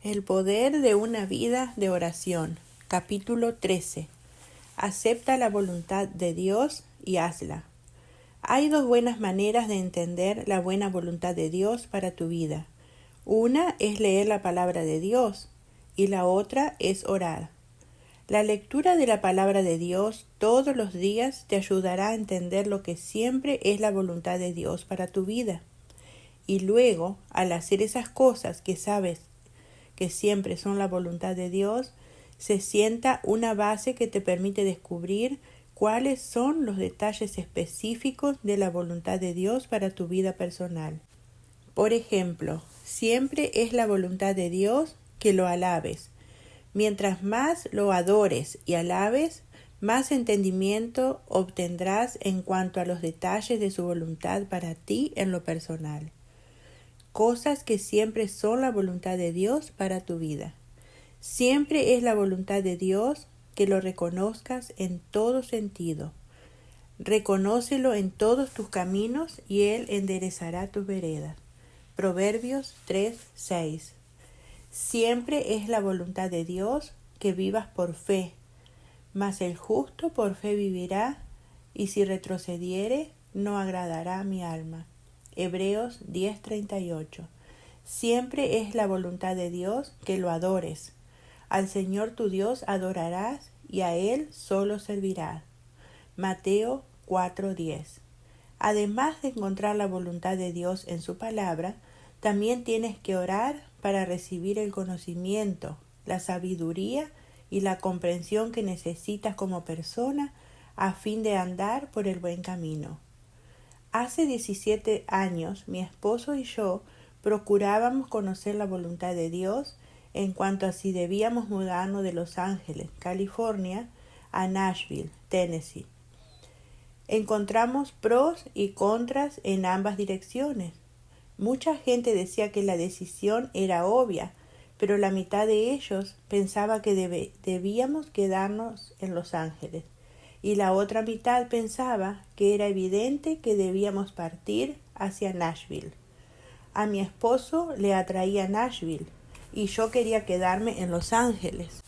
El poder de una vida de oración. Capítulo 13. Acepta la voluntad de Dios y hazla. Hay dos buenas maneras de entender la buena voluntad de Dios para tu vida. Una es leer la palabra de Dios y la otra es orar. La lectura de la palabra de Dios todos los días te ayudará a entender lo que siempre es la voluntad de Dios para tu vida. Y luego, al hacer esas cosas que sabes que siempre son la voluntad de Dios, se sienta una base que te permite descubrir cuáles son los detalles específicos de la voluntad de Dios para tu vida personal. Por ejemplo, siempre es la voluntad de Dios que lo alabes. Mientras más lo adores y alabes, más entendimiento obtendrás en cuanto a los detalles de su voluntad para ti en lo personal. Cosas que siempre son la voluntad de Dios para tu vida. Siempre es la voluntad de Dios que lo reconozcas en todo sentido. Reconócelo en todos tus caminos y Él enderezará tus veredas. Proverbios 3:6. Siempre es la voluntad de Dios que vivas por fe, mas el justo por fe vivirá, y si retrocediere, no agradará a mi alma. Hebreos 10:38. Siempre es la voluntad de Dios que lo adores. Al Señor tu Dios adorarás y a Él solo servirás. Mateo 4:10. Además de encontrar la voluntad de Dios en su palabra, también tienes que orar para recibir el conocimiento, la sabiduría y la comprensión que necesitas como persona a fin de andar por el buen camino. Hace 17 años, mi esposo y yo procurábamos conocer la voluntad de Dios en cuanto a si debíamos mudarnos de Los Ángeles, California, a Nashville, Tennessee. Encontramos pros y contras en ambas direcciones. Mucha gente decía que la decisión era obvia, pero la mitad de ellos pensaba que debíamos quedarnos en Los Ángeles, y la otra mitad pensaba que era evidente que debíamos partir hacia Nashville. A mi esposo le atraía Nashville y yo quería quedarme en Los Ángeles.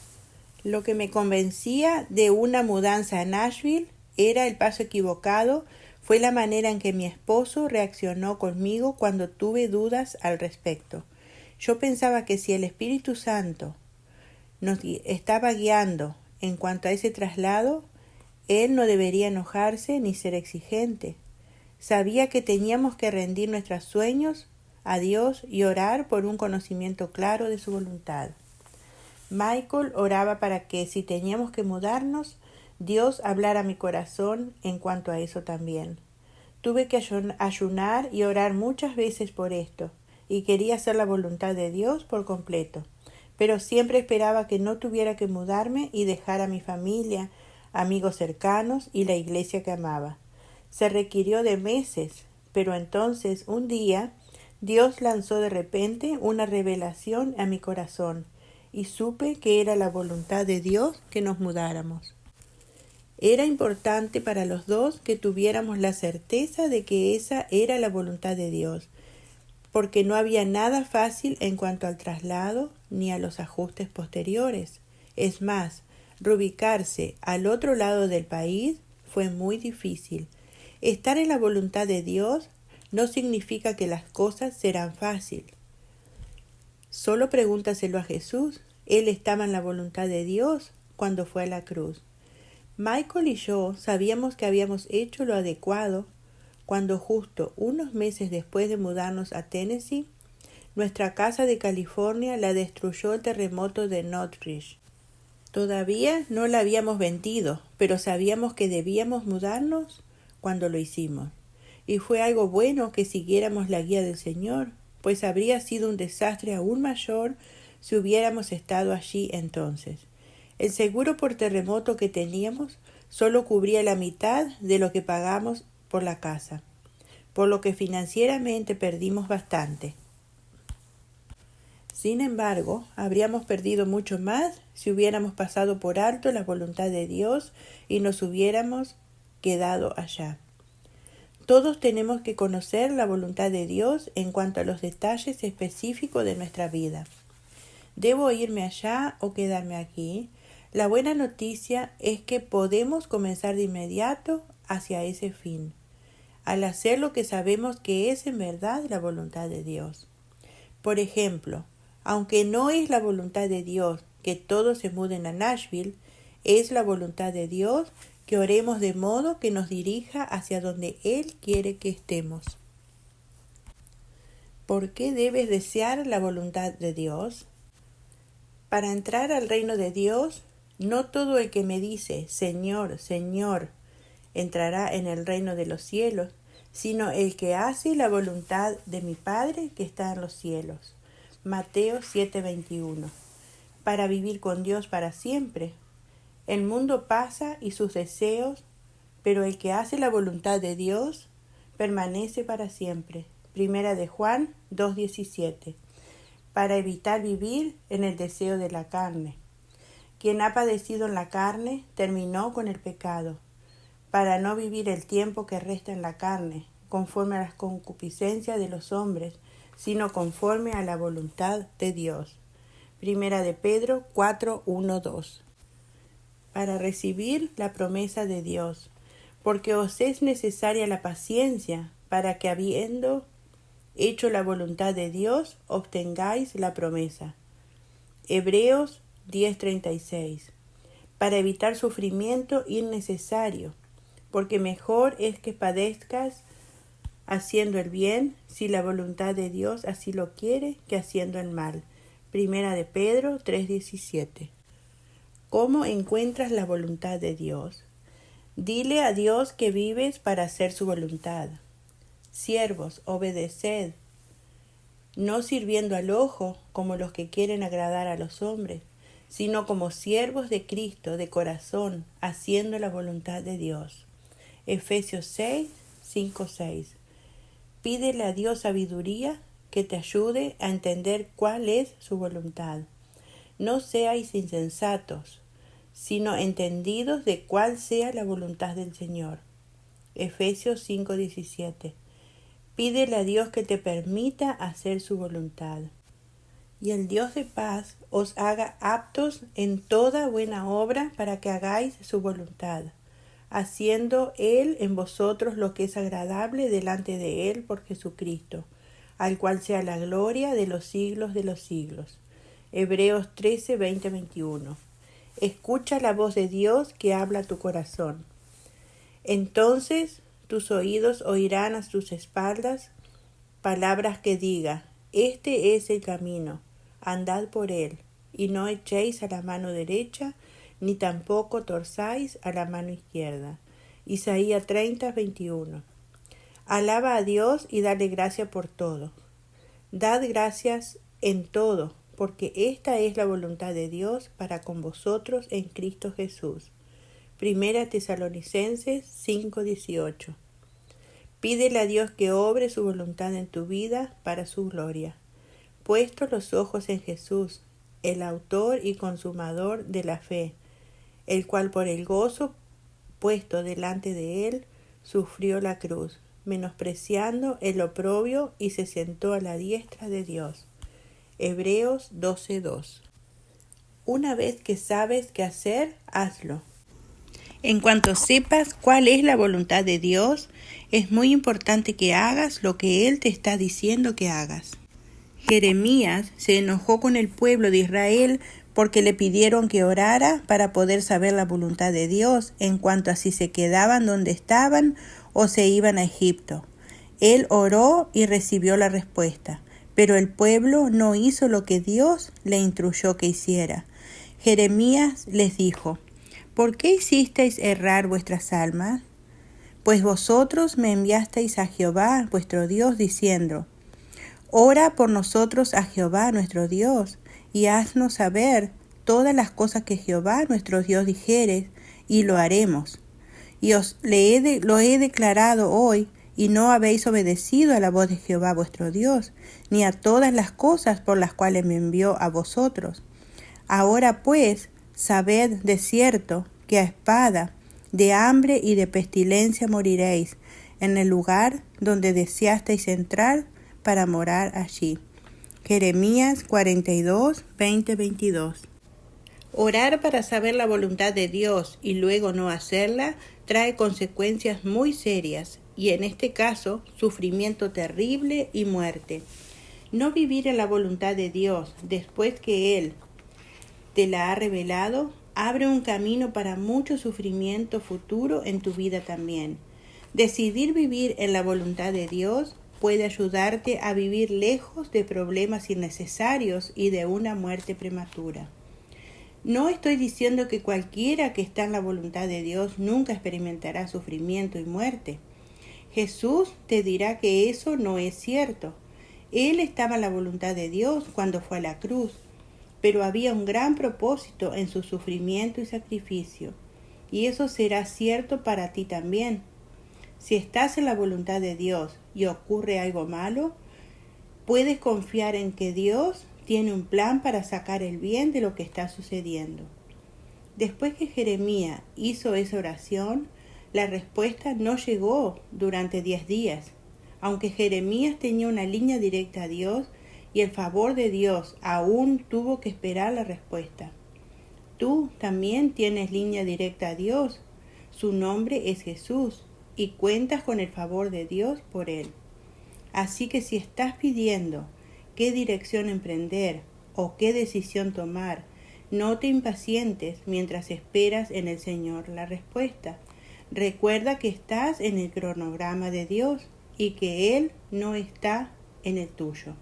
Lo que me convencía de una mudanza a Nashville era el paso equivocado, fue la manera en que mi esposo reaccionó conmigo cuando tuve dudas al respecto. Yo pensaba que si el Espíritu Santo nos estaba guiando en cuanto a ese traslado, Él no debería enojarse ni ser exigente. Sabía que teníamos que rendir nuestros sueños a Dios y orar por un conocimiento claro de su voluntad. Michael oraba para que, si teníamos que mudarnos, Dios hablara a mi corazón en cuanto a eso también. Tuve que ayunar y orar muchas veces por esto, y quería hacer la voluntad de Dios por completo, pero siempre esperaba que no tuviera que mudarme y dejar a mi familia, amigos cercanos y la iglesia que amaba. Se requirió de meses, pero entonces un día Dios lanzó de repente una revelación a mi corazón y supe que era la voluntad de Dios que nos mudáramos. Era importante para los dos que tuviéramos la certeza de que esa era la voluntad de Dios, porque no había nada fácil en cuanto al traslado ni a los ajustes posteriores. Es más, reubicarse al otro lado del país fue muy difícil. Estar en la voluntad de Dios no significa que las cosas serán fáciles. Solo pregúntaselo a Jesús. Él estaba en la voluntad de Dios cuando fue a la cruz. Michael y yo sabíamos que habíamos hecho lo adecuado cuando justo unos meses después de mudarnos a Tennessee, nuestra casa de California la destruyó el terremoto de Northridge. Todavía no la habíamos vendido, pero sabíamos que debíamos mudarnos cuando lo hicimos. Y fue algo bueno que siguiéramos la guía del Señor, pues habría sido un desastre aún mayor si hubiéramos estado allí entonces. El seguro por terremoto que teníamos solo cubría la mitad de lo que pagamos por la casa, por lo que financieramente perdimos bastante. Sin embargo, habríamos perdido mucho más si hubiéramos pasado por alto la voluntad de Dios y nos hubiéramos quedado allá. Todos tenemos que conocer la voluntad de Dios en cuanto a los detalles específicos de nuestra vida. ¿Debo irme allá o quedarme aquí? La buena noticia es que podemos comenzar de inmediato hacia ese fin, al hacer lo que sabemos que es en verdad la voluntad de Dios. Por ejemplo, aunque no es la voluntad de Dios que todos se muden a Nashville, es la voluntad de Dios que oremos de modo que nos dirija hacia donde Él quiere que estemos. ¿Por qué debes desear la voluntad de Dios? Para entrar al reino de Dios, no todo el que me dice, Señor, Señor, entrará en el reino de los cielos, sino el que hace la voluntad de mi Padre que está en los cielos. Mateo 7:21. Para vivir con Dios para siempre. El mundo pasa y sus deseos, pero el que hace la voluntad de Dios permanece para siempre. Primera de Juan 2:17. Para evitar vivir en el deseo de la carne. Quien ha padecido en la carne terminó con el pecado, para no vivir el tiempo que resta en la carne, conforme a las concupiscencias de los hombres, sino conforme a la voluntad de Dios. Primera de Pedro 4:1-2. Para recibir la promesa de Dios, porque os es necesaria la paciencia, para que habiendo hecho la voluntad de Dios, obtengáis la promesa. Hebreos 10:36. Para evitar sufrimiento innecesario, porque mejor es que padezcas haciendo el bien, si la voluntad de Dios así lo quiere, que haciendo el mal. Primera de Pedro 3:17. ¿Cómo encuentras la voluntad de Dios? Dile a Dios que vives para hacer su voluntad. Siervos, obedeced, no sirviendo al ojo como los que quieren agradar a los hombres, sino como siervos de Cristo de corazón, haciendo la voluntad de Dios. Efesios 6:5-6. Pídele a Dios sabiduría que te ayude a entender cuál es su voluntad. No seáis insensatos, sino entendidos de cuál sea la voluntad del Señor. Efesios 5:17. Pídele a Dios que te permita hacer su voluntad. Y el Dios de paz os haga aptos en toda buena obra para que hagáis su voluntad, haciendo Él en vosotros lo que es agradable delante de Él por Jesucristo, al cual sea la gloria de los siglos. Hebreos 13:20-21. Escucha la voz de Dios que habla a tu corazón. Entonces tus oídos oirán a tus espaldas palabras que diga, este es el camino, andad por él, y no echéis a la mano derecha, ni tampoco torzáis a la mano izquierda. Isaías 30:21. Alaba a Dios y dale gracia por todo. Dad gracias en todo, porque esta es la voluntad de Dios para con vosotros en Cristo Jesús. Primera Tesalonicenses 5:18. Pídele a Dios que obre su voluntad en tu vida para su gloria. Puestos los ojos en Jesús, el autor y consumador de la fe, el cual por el gozo puesto delante de él sufrió la cruz, menospreciando el oprobio, y se sentó a la diestra de Dios. Hebreos 12:2. Una vez que sabes qué hacer, hazlo. En cuanto sepas cuál es la voluntad de Dios, es muy importante que hagas lo que Él te está diciendo que hagas. Jeremías se enojó con el pueblo de Israel porque le pidieron que orara para poder saber la voluntad de Dios en cuanto a si se quedaban donde estaban o se iban a Egipto. Él oró y recibió la respuesta, pero el pueblo no hizo lo que Dios le instruyó que hiciera. Jeremías les dijo, ¿por qué hicisteis errar vuestras almas? Pues vosotros me enviasteis a Jehová, vuestro Dios, diciendo, ora por nosotros a Jehová, nuestro Dios, y haznos saber todas las cosas que Jehová, nuestro Dios, dijere, y lo haremos. Y lo he declarado hoy, y no habéis obedecido a la voz de Jehová, vuestro Dios, ni a todas las cosas por las cuales me envió a vosotros. Ahora pues, sabed de cierto que a espada, de hambre y de pestilencia moriréis en el lugar donde deseasteis entrar para morar allí. Jeremías 42, 20-22. Orar para saber la voluntad de Dios y luego no hacerla trae consecuencias muy serias y en este caso sufrimiento terrible y muerte. No vivir en la voluntad de Dios después que Él te la ha revelado abre un camino para mucho sufrimiento futuro en tu vida también. Decidir vivir en la voluntad de Dios puede ayudarte a vivir lejos de problemas innecesarios y de una muerte prematura. No estoy diciendo que cualquiera que está en la voluntad de Dios nunca experimentará sufrimiento y muerte. Jesús te dirá que eso no es cierto. Él estaba en la voluntad de Dios cuando fue a la cruz, pero había un gran propósito en su sufrimiento y sacrificio, y eso será cierto para ti también. Si estás en la voluntad de Dios y ocurre algo malo, puedes confiar en que Dios tiene un plan para sacar el bien de lo que está sucediendo. Después que Jeremías hizo esa oración, la respuesta no llegó durante 10 días. Aunque Jeremías tenía una línea directa a Dios y el favor de Dios, aún tuvo que esperar la respuesta. Tú también tienes línea directa a Dios. Su nombre es Jesús y cuentas con el favor de Dios por él. Así que si estás pidiendo qué dirección emprender o qué decisión tomar, no te impacientes mientras esperas en el Señor la respuesta. Recuerda que estás en el cronograma de Dios y que Él no está en el tuyo.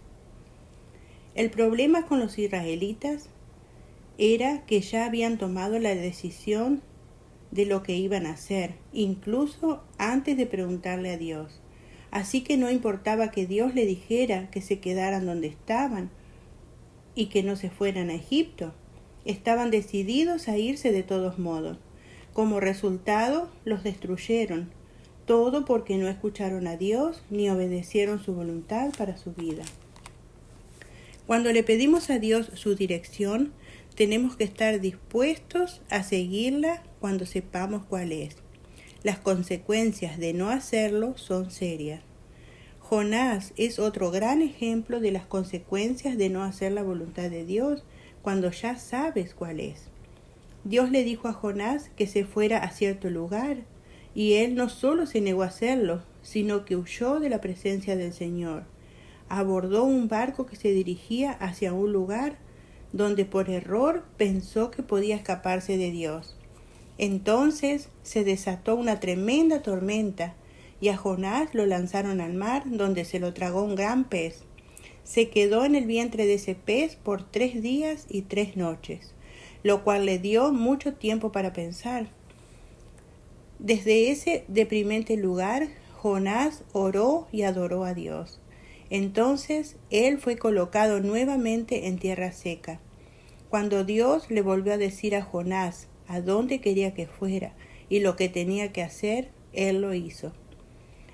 El problema con los israelitas era que ya habían tomado la decisión de lo que iban a hacer, incluso antes de preguntarle a Dios. Así que no importaba que Dios le dijera que se quedaran donde estaban y que no se fueran a Egipto. Estaban decididos a irse de todos modos. Como resultado, los destruyeron, todo porque no escucharon a Dios ni obedecieron su voluntad para su vida. Cuando le pedimos a Dios su dirección, tenemos que estar dispuestos a seguirla cuando sepamos cuál es. Las consecuencias de no hacerlo son serias. Jonás es otro gran ejemplo de las consecuencias de no hacer la voluntad de Dios cuando ya sabes cuál es. Dios le dijo a Jonás que se fuera a cierto lugar, y él no solo se negó a hacerlo, sino que huyó de la presencia del Señor. Abordó un barco que se dirigía hacia un lugar donde por error pensó que podía escaparse de Dios. Entonces se desató una tremenda tormenta y a Jonás lo lanzaron al mar, donde se lo tragó un gran pez. Se quedó en el vientre de ese pez por 3 días y 3 noches, lo cual le dio mucho tiempo para pensar. Desde ese deprimente lugar, Jonás oró y adoró a Dios. Entonces él fue colocado nuevamente en tierra seca. Cuando Dios le volvió a decir a Jonás a dónde quería que fuera y lo que tenía que hacer, él lo hizo.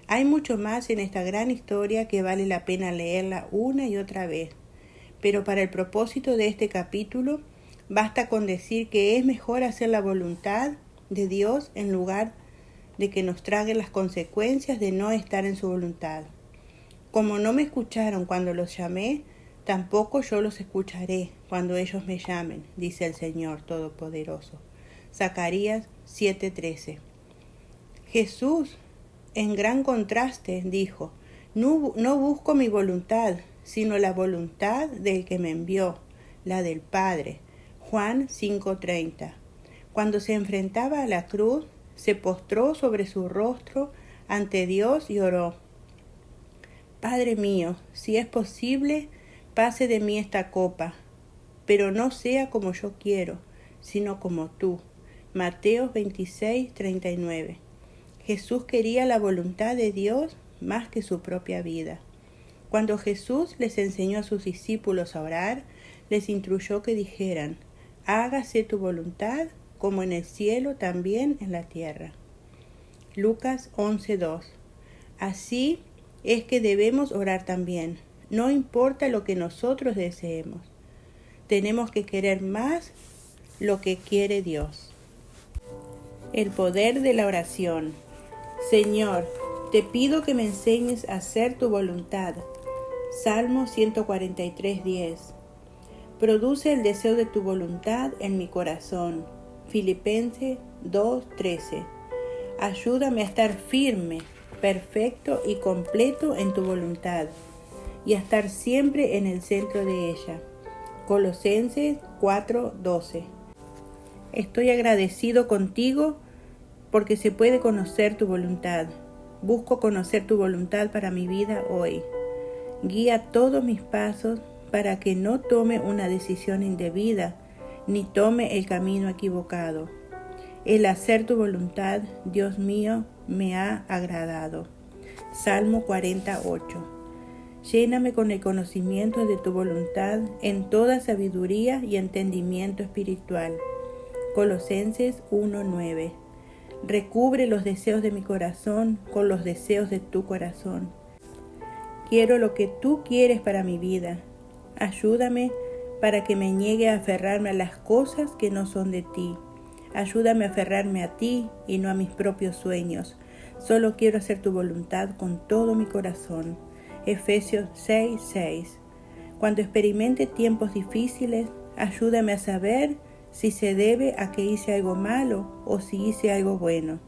Hay mucho más en esta gran historia que vale la pena leerla una y otra vez, pero para el propósito de este capítulo, basta con decir que es mejor hacer la voluntad de Dios en lugar de que nos traguen las consecuencias de no estar en su voluntad. Como no me escucharon cuando los llamé, tampoco yo los escucharé cuando ellos me llamen, dice el Señor Todopoderoso. Zacarías 7:13. Jesús, en gran contraste, dijo: no busco mi voluntad, sino la voluntad del que me envió, la del Padre. Juan 5:30. Cuando se enfrentaba a la cruz, se postró sobre su rostro ante Dios y oró: Padre mío, si es posible, pase de mí esta copa, pero no sea como yo quiero, sino como tú. Mateo 26:39. Jesús quería la voluntad de Dios más que su propia vida. Cuando Jesús les enseñó a sus discípulos a orar, les instruyó que dijeran: hágase tu voluntad, como en el cielo, también en la tierra. Lucas 11:2. Así es que debemos orar también, no importa lo que nosotros deseemos. Tenemos que querer más lo que quiere Dios. El poder de la oración. Señor, te pido que me enseñes a hacer tu voluntad. Salmo 143:10. Produce el deseo de tu voluntad en mi corazón. Filipenses 2:13. Ayúdame a estar firme, perfecto y completo en tu voluntad, y a estar siempre en el centro de ella. Colosenses 4:12. Estoy agradecido contigo porque se puede conocer tu voluntad. Busco conocer tu voluntad para mi vida hoy. Guía todos mis pasos para que no tome una decisión indebida ni tome el camino equivocado. El hacer tu voluntad, Dios mío, me ha agradado. Salmo 48. Lléname con el conocimiento de tu voluntad en toda sabiduría y entendimiento espiritual. Colosenses 1:9. Recubre los deseos de mi corazón con los deseos de tu corazón. Quiero lo que tú quieres para mi vida. Ayúdame para que me niegue a aferrarme a las cosas que no son de ti. Ayúdame a aferrarme a ti y no a mis propios sueños. Solo quiero hacer tu voluntad con todo mi corazón. Efesios 6:6. Cuando experimente tiempos difíciles, ayúdame a saber si se debe a que hice algo malo o si hice algo bueno,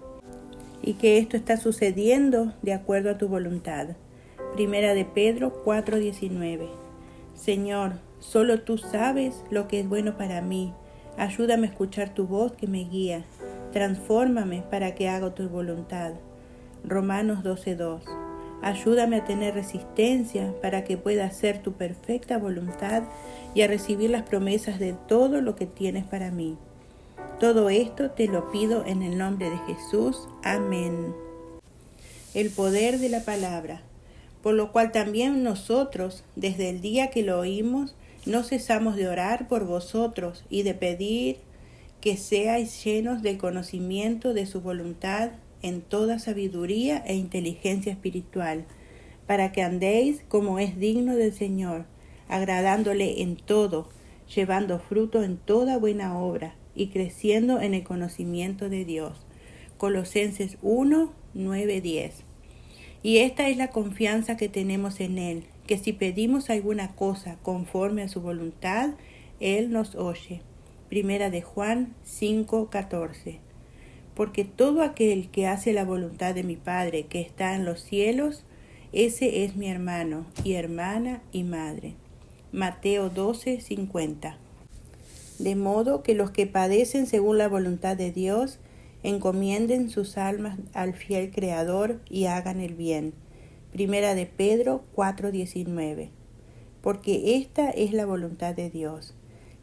y que esto está sucediendo de acuerdo a tu voluntad. Primera de Pedro 4:19. Señor, solo tú sabes lo que es bueno para mí. Ayúdame a escuchar tu voz que me guía. Transfórmame para que haga tu voluntad. Romanos 12:2. Ayúdame a tener resistencia para que pueda hacer tu perfecta voluntad y a recibir las promesas de todo lo que tienes para mí. Todo esto te lo pido en el nombre de Jesús. Amén. El poder de la palabra. Por lo cual también nosotros, desde el día que lo oímos, no cesamos de orar por vosotros y de pedir que seáis llenos del conocimiento de su voluntad en toda sabiduría e inteligencia espiritual, para que andéis como es digno del Señor, agradándole en todo, llevando fruto en toda buena obra y creciendo en el conocimiento de Dios. Colosenses 1:9-10. Y esta es la confianza que tenemos en Él, que si pedimos alguna cosa conforme a su voluntad, Él nos oye. Primera de Juan 5:14. Porque todo aquel que hace la voluntad de mi Padre que está en los cielos, ese es mi hermano y hermana y madre. Mateo 12:50. De modo que los que padecen según la voluntad de Dios, encomienden sus almas al fiel Creador y hagan el bien. Primera de Pedro 4:19. Porque esta es la voluntad de Dios,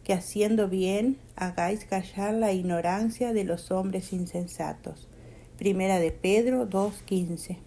que haciendo bien hagáis callar la ignorancia de los hombres insensatos. Primera de Pedro 2:15.